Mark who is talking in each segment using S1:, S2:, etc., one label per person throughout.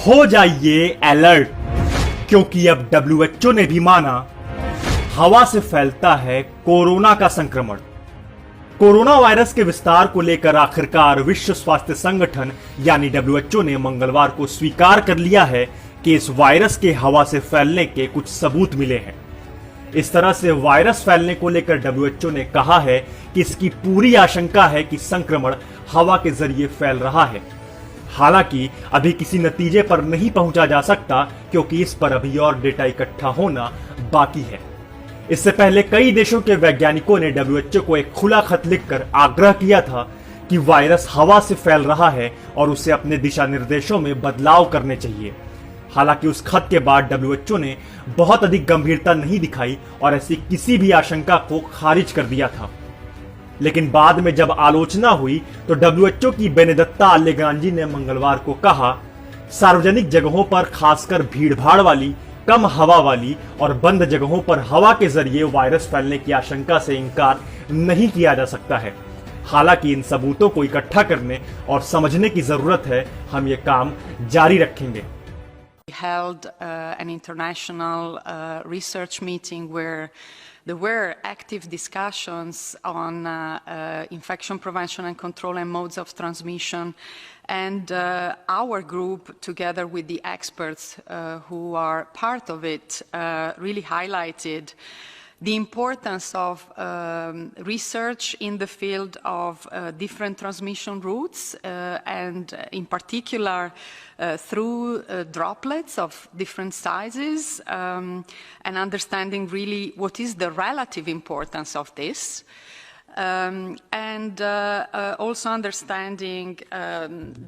S1: हो जाइए अलर्ट, क्योंकि अब डब्ल्यूएचओ ने भी माना हवा से फैलता है कोरोना का संक्रमण। कोरोना वायरस के विस्तार को लेकर आखिरकार विश्व स्वास्थ्य संगठन यानी डब्ल्यूएचओ ने मंगलवार को स्वीकार कर लिया है कि इस वायरस के हवा से फैलने के कुछ सबूत मिले हैं। इस तरह से वायरस फैलने को लेकर डब्ल्यूएचओ ने कहा है कि इसकी पूरी आशंका है कि संक्रमण हवा के जरिए फैल रहा है। हालांकि अभी किसी नतीजे पर नहीं पहुंचा जा सकता, क्योंकि इस पर अभी और डेटा इकट्ठा होना बाकी है। इससे पहले कई देशों के वैज्ञानिकों ने डब्ल्यूएचओ को एक खुला खत लिखकर आग्रह किया था कि वायरस हवा से फैल रहा है और उसे अपने दिशा निर्देशों में बदलाव करने चाहिए। हालांकि उस खत के बाद डब्ल्यूएचओ ने बहुत अधिक गंभीरता नहीं दिखाई और ऐसी किसी भी आशंका को खारिज कर दिया था। लेकिन बाद में जब आलोचना हुई तो डब्ल्यूएचओ की बेनेदत्ता अल्लेग्रांजी ने मंगलवार को कहा, सार्वजनिक जगहों पर खासकर भीड़भाड़ वाली, कम हवा वाली और बंद जगहों पर हवा के जरिए वायरस फैलने की आशंका से इनकार नहीं किया जा सकता है। हालांकि इन सबूतों को इकट्ठा करने और समझने की जरूरत है। हम ये काम जारी रखेंगे।
S2: Held an international research meeting where there were active discussions on infection prevention and control and modes of transmission, and our group, together with the experts who are part of it, really highlighted the importance of research in the field of different transmission routes and in particular through droplets of different sizes and understanding really what is the relative importance of this. And also understanding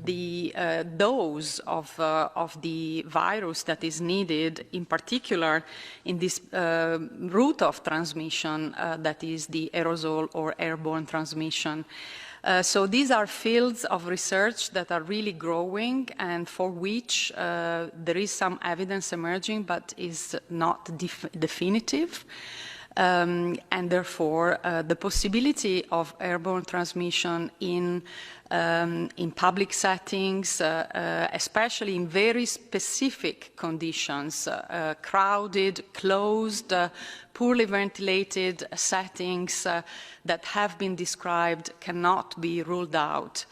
S2: the dose of the virus that is needed, in particular in this route of transmission that is the aerosol or airborne transmission. So these are fields of research that are really growing and for which there is some evidence emerging but is not definitive. And therefore, the possibility of airborne transmission in public settings, especially in very specific conditions, crowded, closed, poorly ventilated settings that have been described, cannot be ruled out.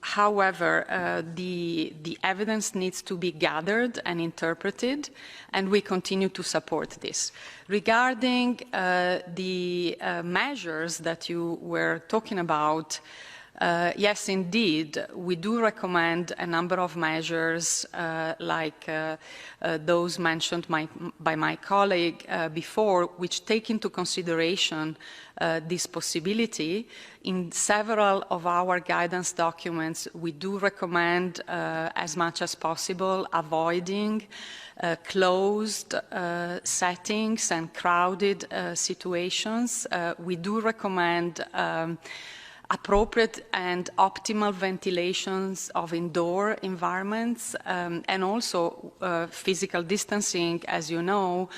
S2: However, the evidence needs to be gathered and interpreted, and we continue to support this. Regarding the measures that you were talking about, yes, indeed, we do recommend a number of measures like those mentioned by my colleague before, which take into consideration this possibility. In several of our guidance documents, we do recommend as much as possible avoiding closed settings and crowded situations. We do recommend appropriate and optimal ventilations of indoor environments and also physical distancing, as you know,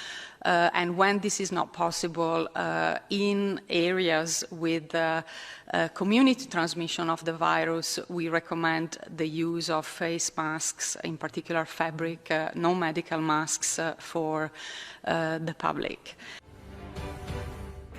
S2: and when this is not possible in areas with community transmission of the virus, we recommend the use of face masks, in particular fabric, non-medical masks for the public.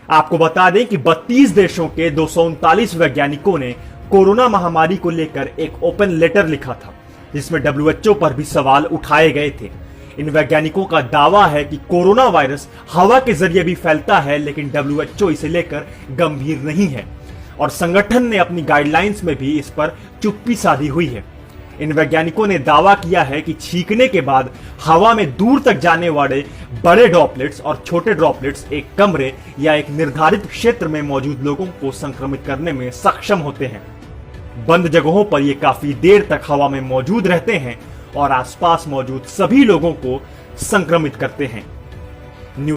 S1: आपको बता दें कि 32 देशों के 239 वैज्ञानिकों ने corona महामारी को लेकर एक ओपन लेटर लिखा था, जिसमें डब्ल्यूएचओ पर भी सवाल उठाए गए थे। इन वैज्ञानिकों का दावा है कि कोरोना वायरस हवा के जरिए भी फैलता है, लेकिन डब्ल्यूएचओ इसे लेकर गंभीर नहीं है और संगठन ने अपनी गाइडलाइंस में भी इस पर चुप्पी साधी हुई है। इन वैज्ञानिकों ने दावा किया है कि छींकने के बाद हवा में दूर तक जाने वाले बड़े ड्रॉपलेट्स और छोटे ड्रॉपलेट्स एक कमरे या एक निर्धारित क्षेत्र में मौजूद लोगों को संक्रमित करने में सक्षम होते हैं। बंद जगहों पर ये काफी देर तक हवा में मौजूद रहते हैं और आसपास मौजूद सभी लोगों को संक्रमित करते हैं।